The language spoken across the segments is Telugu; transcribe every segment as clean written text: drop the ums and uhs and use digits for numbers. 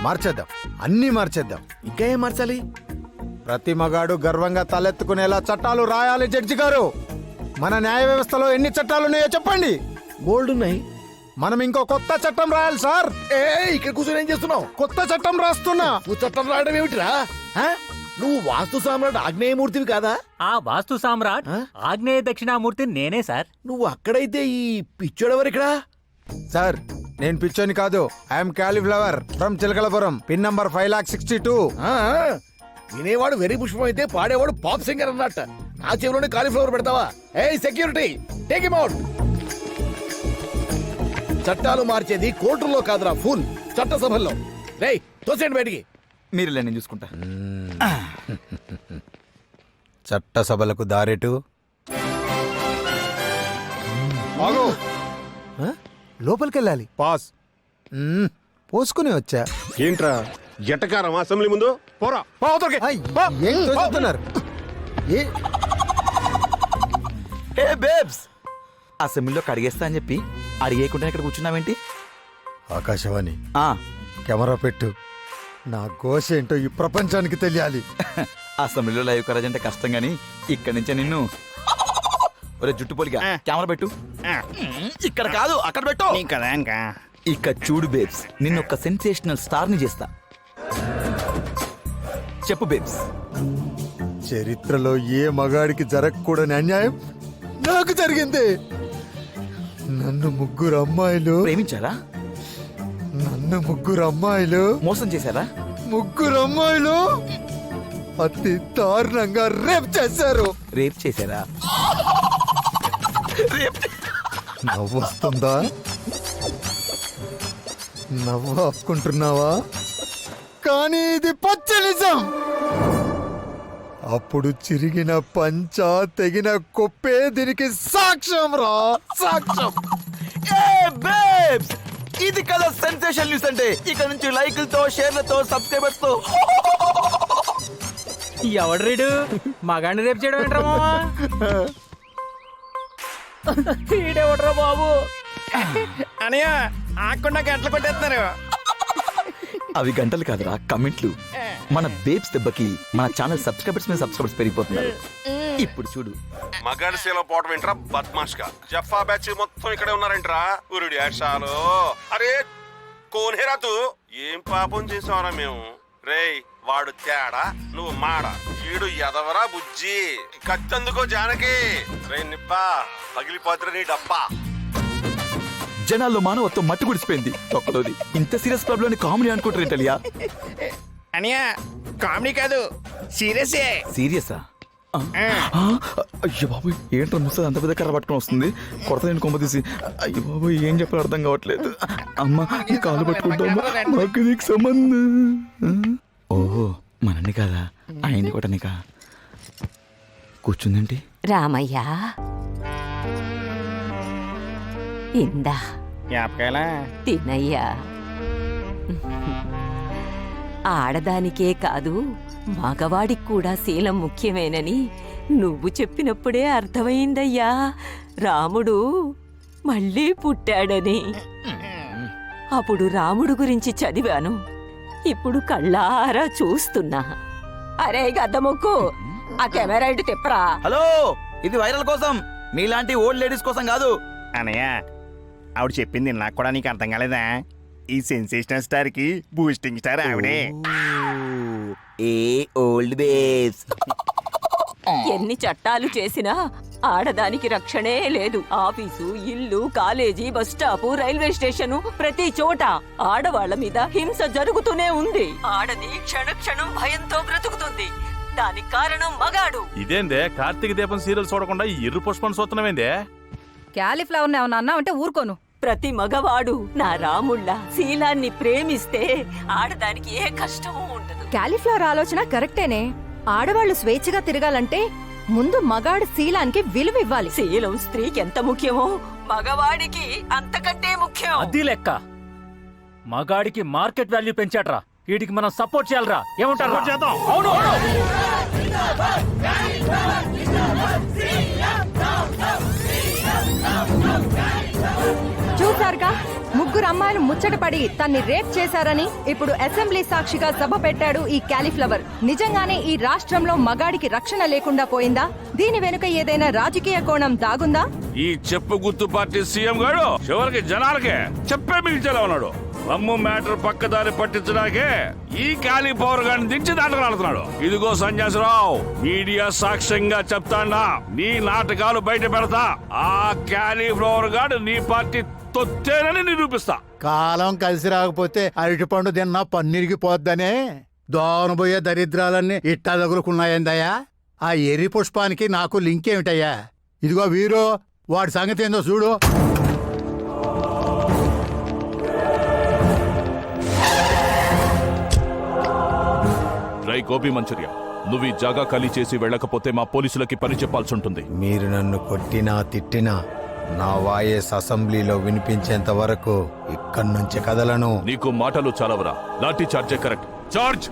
మార్చేద్దాం, అన్నీ మార్చేద్దాం. ఇంకా ఏం మార్చాలి? ప్రతి మగాడు గర్వంగా తలెత్తుకునేలా చట్టాలు రాయాలి. జడ్జి గారు, మన న్యాయ వ్యవస్థలో ఎన్ని చట్టాలు ఉన్నాయో చెప్పండి. బోల్డ్ ఉన్నాయి. మనం ఇంకో కొత్త చట్టం రాయాలి సార్. ఇక్కడ కూర్చొని ఏం చేస్తున్నావు? కొత్త చట్టం రాస్తున్నా. నువ్వు చట్టం రాయడం ఏమిటిరా? నువ్వు వాస్తు సామ్రాట్ ఆగ్నేయమూర్తివి కాదా? ఆ వాస్తు సామ్రాట్ ఆగ్నేయ దక్షిణామూర్తి నేనే సార్. నువ్వు అక్కడైతే ఈ పిచ్చోడెవరు ఇక్కడ? సార్, నేను పిచ్చోని కాదు. I'm cauliflower from Chilakalapuram, pin number 5,62,000. వినేవాడు వెరీ పుష్పం అయితే పాడేవాడు పాప్ సింగర్ అన్నట్ట. నా చెవిలోనే కాలీఫ్లవర్ పెడతావా? Security, take him out. చట్టాలు మార్చేది కోర్టుల్లో కాదురా, ఫుల్ చట్టసభల్లో. రేయ్, తోసేయండి బయటికి. మీరు నేను చూసుకుంటా. చట్టసభలకు దారెటు. లోపలికెళ్ళాలి. పాస్. పోసుకుని వచ్చా. ఏంట్రా జటకారం అసెంబ్లీ ముందు? పోరా. ఏం తోస్తున్నారు? ఏ బేబ్స్, అసెంబ్లీలో కడిగేస్తా అని చెప్పి అడిగేయకుండా ఇక్కడ కూర్చున్నావేంటి? ఆకాశవాణి, ఆ కెమెరా పెట్టు. నా ఘోష ఏంటో ఈ ప్రపంచానికి తెలియాలి. అసెంబ్లీలో లైవ్ కరాజ్ అంటే కష్టం గానీ ఇక్కడి నుంచే నిన్ను ఒరే జుట్టు పొలిగా కెమెరా పెట్టు. ఇక్కడ కాదు, అక్కడ పెట్టు. ఇక చూడు బేబ్స్, నిన్ను ఒక సెన్సేషనల్ స్టార్ ని చేస్తా. చెప్పు బేబ్స్. చరిత్రలో ఏ మగాడికి జరగకూడని అన్యాయం నాకు జరిగింది. నన్ను ముగ్గురు అమ్మాయిలు ప్రేమించారా? మోసం చేశారా? ముగ్గురు అమ్మాయిలు అతి దారుణంగా రేప్ చేశారు. రేప్ చేశారా? నవ్వు వస్తుందా? నవ్వు ఆపుకుంటున్నావా? కానీ ఇది పచ్చ నిజం. అప్పుడు చిరిగిన పంచ, తెగిన కొప్పే దీనికి సాక్ష్యం రా, సాక్ష్యం. ఇది కదా సెన్సేషన్ న్యూస్ అంటే. ఇక్కడ నుంచి లైకులతో, షేర్లతో, సబ్స్క్రైబర్స్ తో. ఎవడు రీడు మగాడిని రేపు చేయడం ఏంట్రా? ఈడెవడ్రా బాబు? అనయ్య ఆకుండా గంటలు కొట్టేస్తున్నారు. అవి గంటలు కాదురా, కమెంట్లు. మన బేబ్స్ దెబ్బకి మన ఛానల్ సబ్స్క్రైబర్స్ మీద సబ్స్క్రైబర్స్ పెరిగిపోతున్నారు. ఇప్పుడు చూడు. మగాడి శీల పోవటం ఏంట్రా బద్మాష్ గా? జఫా బ్యాచ్ మొత్తం ఇక్కడే ఉన్నారంట్రా. ఉరుడి యాషాలు. అరే కోనేరా తూ, ఏం పాపం చేసావరా మేము? రేయ్, వాడు తేడా, నువ్వు మాడ. ఈడు ఎదవరా బుజ్జి. కత్తందుకో జానకి. రే నిబ్బా, పగిలిపోతురా నీ డబ్బా. జనాల్లో మానవత్వం మట్టి గుడిసిపోయింది. ఒక్కలోది ఇంత సీరియస్ ప్రాబ్లం అని కామెడీ అనుకుంటారేంటలియా? అనయ్య కామెడీ కాదు, సీరియసే. సీరియసా? అయ్యో బాబు, ఏంట్రా ముసలి అంత పెద్ద కర్ర పట్టుకొని వస్తుంది. కొడత నేను కొమ్మ తీసి. అయ్యో బాబు, ఏం చెప్పాలో అర్థం కావట్లేదు. అమ్మ కాలు పట్టుకుంటామ్మా, మాకు నీకు సంబంధం. ఓహో, మనని కాదా, ఆయన్ని కొట్టనికా. కూర్చుందేంటి? రామయ్య, ఇందా తినయ్యా. ఆడదానికే కాదు, మగవాడికి కూడా శీలం ముఖ్యమేనని నువ్వు చెప్పినప్పుడే అర్థమైందయ్యా. రాముడు మళ్ళీ పుట్టాడని. అప్పుడు రాముడు గురించి చదివాను, ఇప్పుడు కళ్ళారా చూస్తున్నా. అరే గద్దముక్కు, ఆ కెమెరా ఇటు తిప్పరా. హలో, ఇది వైరల్ కోసం, మీలాంటి ఓల్డ్ లేడీస్ కోసం కాదు. అనయ్య, ఆవిడ చెప్పింది నాకు కూడా నీకు అర్థం కాలేదా? ఈ సెన్సేషనల్ స్టార్ కి బూస్టింగ్ స్టార్ ఆవిడే. ఏ ఓల్డ్ బేబ్స్. ఎన్ని చట్టాలు చేసినా ఆడదానికి రక్షణే లేదు. ఆఫీసు, ఇల్లు, college, bus stop, railway station, ప్రతి చోట ఆడవాళ్ల మీద హింస జరుగుతూనే ఉంది. ఆడది క్షణక్షణం భయంతో బ్రతుకుతుంది. దానికి కారణం మగాడు. ఇదేందే కార్తీక దీపం సీరియల్ చూడకుండా ఎర్రు పుష్పం చూస్తున్నామేందే? క్యాలీఫ్లవర్ ఏమన్నా అన్నా అంటే ఊరుకోను. ప్రతి మగవాడు నా రాముళ్ళ శీలాన్ని ప్రేమిస్తే ఆడదానికి ఏ కష్టమూ ఉండదు. క్యాలీఫ్లవర్ ఆలోచన కరెక్టేనే. ఆడవాళ్లు స్వేచ్ఛగా తిరగాలంటే ముందు మగాడి శీలానికి విలువ ఇవ్వాలి. శీలం స్త్రీకి ఎంత ముఖ్యమో మగవాడికి అంతకంటే ముఖ్యం. అది లెక్క. మగాడికి మార్కెట్ వాల్యూ పెంచాడ్రా, వీడికి మనం సపోర్ట్ చేయాలరా. ఏమంటారు? అవును. చూసారుగా, ముగ్గురు అమ్మాయిలు ముచ్చటపడి తన్ని రేప్ చేశారని ఇప్పుడు అసెంబ్లీ సాక్షిగా సభ పెట్టాడు ఈ క్యాలీఫ్లవర్. నిజంగానే ఈ రాష్ట్రంలో మగాడికి రక్షణ లేకుండా పోయిందా? దీని వెనుక ఏదైనా రాజకీయ కోణం దాగుందా? ఈ చెప్పు గుర్తు పార్టీ సీఎం గారు చివరికి జనాలకే చెప్పే మిగిల్చేలా ఉన్నాడు. అమ్ము మ్యాటర్ పక్కదారి పట్టించడానికే ఈ క్యాలీఫ్లవర్ గారిని దించి నాటకాలుతున్నాడు. ఇదిగో సన్యాసరావు, మీడియా సాక్ష్యంగా చెప్తాడా, నీ నాటకాలు బయట పెడతా. ఆ క్యాలీఫ్లవర్ గాడు నీ పార్టీ తొత్తేనని నిరూపిస్తా. కాలం కలిసి రాకపోతే అరటిపండు తిన్నా పన్నీరిగిపోద్దనే దోనబోయే దరిద్రాలన్నీ ఇట్టా తగులుకున్నాయందయ్యా. ఆ ఎర్రి పుష్పానికి నాకు లింక్ ఏమిటయ్యా? ఇదిగో వీరు, వాడి సంగతి ఏందో చూడు. రై గోపి మంచూరియా, నువ్వు ఈ జాగా ఖాళీ చేసి వెళ్ళకపోతే మా పోలీసులకి పని చెప్పాల్సి ఉంటుంది. మీరు నన్ను కొట్టినా తిట్టినా నా వాయిస్ అసెంబ్లీలో వినిపించేంత వరకు ఇక్కడి నుంచి కదలను. నీకు మాటలు చాలవరా? లాఠీ చార్జే కరెక్ట్. చార్జ్!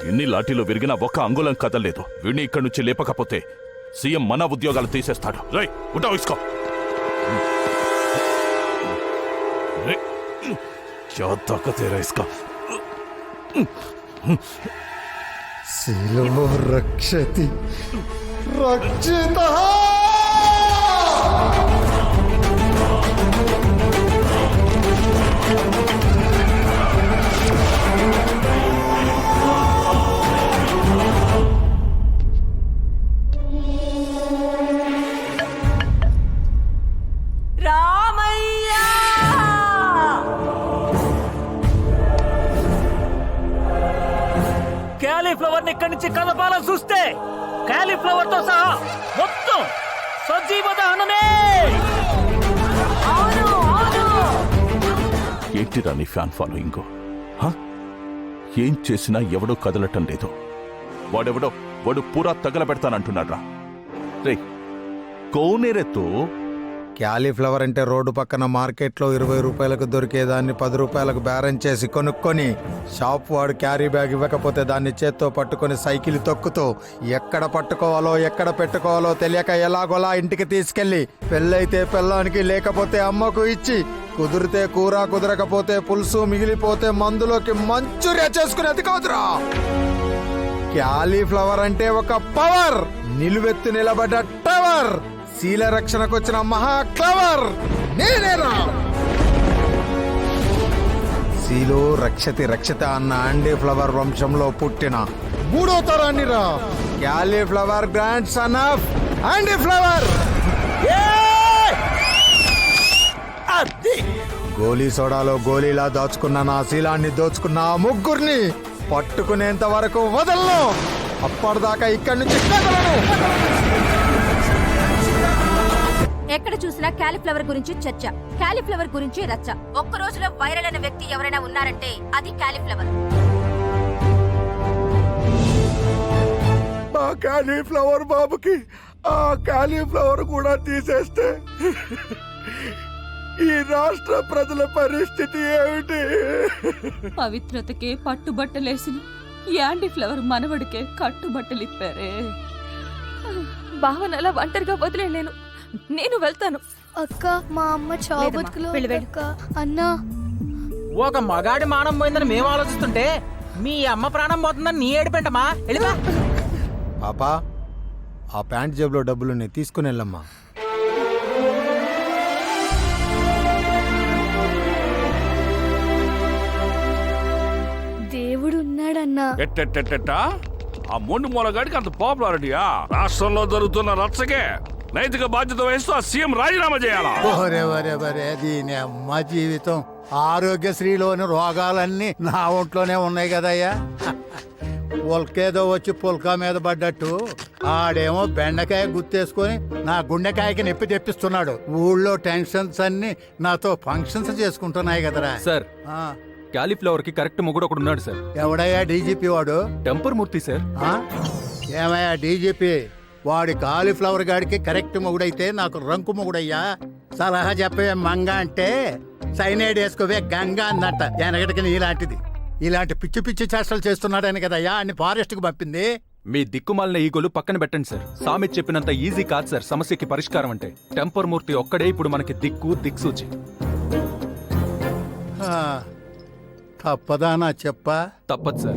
ఎన్ని లాఠీలు విరిగినా ఒక్క అంగుళం కదలలేదు. వీడిని ఇక్కడి నుంచి లేపకపోతే సీఎం మన ఉద్యోగాలు తీసేస్తాడు. రై ఉంటా ఇసుకో. శిలో రక్షతి రక్షిత. క్యాలీఫ్లవర్ ని ఇక్కడి నుంచి కదపాలని చూస్తే క్యాలీఫ్లవర్ తో సహా మొత్తం సజీవ దహనమే. ఏంటిరా నీ ఫ్యాన్ ఫాలోయింగ్? ఏం చేసినా ఎవడో కదలటం లేదు. వాడు పూరా తగలబెడతానంటున్నాడ్రా. రే కౌనేరెత్తు. క్యాలీఫ్లవర్ అంటే రోడ్డు పక్కన మార్కెట్లో 20 రూపాయలకు దొరికేదాన్ని 10 రూపాయలకు బేరం చేసి కొనుక్కొని షాప్ వాడు క్యారీ బ్యాగ్ ఇవ్వకపోతే దాన్ని చేత్తో పట్టుకొని సైకిల్ తొక్కుతూ ఎక్కడ పట్టుకోవాలో ఎక్కడ పెట్టుకోవాలో తెలియక ఎలాగోలా ఇంటికి తీసుకెళ్లి పెళ్ళైతే పెళ్ళానికి లేకపోతే అమ్మకు ఇచ్చి కుదిరితే కూర కుదరకపోతే పులుసు మిగిలిపోతే మందులోకి మంచూరియా చేసుకునేది కాదురా. క్యాలీఫ్లవర్ అంటే ఒక పవర్, నిలువెత్తు నిలబడ్డ టవర్, శీల రక్షణకు వచ్చిన మహా క్లవర్ నేనేరా. శీలో రక్షతి రక్షత అన్న ఆండీ ఫ్లవర్ వంశంలో పుట్టిన 3వ తరాన్ని రా. Cauliflower grand son of Andy Flower. గోలీ సోడాలో గోలీలా దాచుకున్న నా శీలాన్ని దోచుకున్న ఆ ముగ్గురిని పట్టుకునేంత వరకు వదలను. అప్పటిదాకా ఇక్కడి నుంచి కదలను. ఎక్కడ చూసినా క్యాలీఫ్లవర్ గురించి చర్చ, క్యాలీఫ్లవర్ గురించి రచ్చ. ఒక్క రోజులో వైరల్ అయిన వ్యక్తి ఎవరైనా ఉన్నారంటే అది క్యాలీఫ్లవర్. మా క్యాలీఫ్లవర్ బాబుకి ఆ క్యాలీఫ్లవర్ కూడా తీసేస్తే ఈ రాష్ట్ర ప్రజల పరిస్థితి ఏమిటి? పవిత్రతకే పట్టుబట్టలేసిన యాండీ ఫ్లవర్ మనవడికే కట్టుబట్టలిప్పారే. భావన అలా ఒంటరిగా వదిలేలేను. నేను వెళ్తాను. అక్క, మా అమ్మ చావు బతుకులో అక్క. అన్నా, ఒక మగాడి మానం పోయిందని మేము ఆలోచిస్తుంటే మీ అమ్మ ప్రాణం పోతుందని నీ ఏడిపెంటమా? వెళ్ళిపా. పాపా, ఆ ప్యాంట్ జేబులో డబ్బులు తీసుకుని వెళ్ళమ్మా. దేవుడు ఉన్నాడన్నా. ఎట్టెట్టెట్టా ఆ మొండి మూలగాడికి అంత పాపులారిటీయా? రాష్ట్రంలో జరుగుతున్న రచ్చకే నైతిక బాధ్యత వహిస్తూ ఆ సీఎం రాజీనామా చేయాలా? దీని అమ్మ జీవితం. ఆరోగ్యశ్రీలోని రోగాలన్నీ నా ఒంట్లోనే ఉన్నాయి కదయ్యా. పొలకేదో వచ్చి పుల్కా మీద పడ్డట్టు ఆడేమో బెండకాయ గుర్తేసుకొని నా గుండెకాయకి నొప్పి తెప్పిస్తున్నాడు. ఊళ్ళో టెన్షన్స్ అన్ని నాతో ఫంక్షన్స్ చేసుకుంటున్నాయి కదరా. సార్, క్యాలీఫ్లవర్ కి కరెక్ట్ మొగుడు ఒకడు ఉన్నాడు సార్. ఎవడయ్యా డీజీపీ వాడు? టెంపర్ మూర్తి సార్. ఏమయ్యా డీజీపీ, వాడి కాలీఫ్లవర్ గాడికి కరెక్ట్ మొగుడైతే నాకు రంకు మొగుడయ్యా. సలహా చెప్పే మంగ అంటే సైనైడ్ వేసుకోవే గంగా అందట వెనకటికి ఇలాంటిది ఇలాంటి పిచ్చి పిచ్చి చేష్టలు చేస్తున్నాడని కదయ్యా అన్ని ఫారెస్ట్ కు పంపింది. మీ దిక్కుమాలిన ఈగోలు పక్కన పెట్టండి సార్. సామెత చెప్పినంత ఈజీ కాదు సార్ సమస్యకి పరిష్కారం అంటే. టెంపర్ మూర్తి ఒక్కడే ఇప్పుడు మనకి దిక్సూచి. తప్పదా నా చెప్పా? తప్పదు సార్.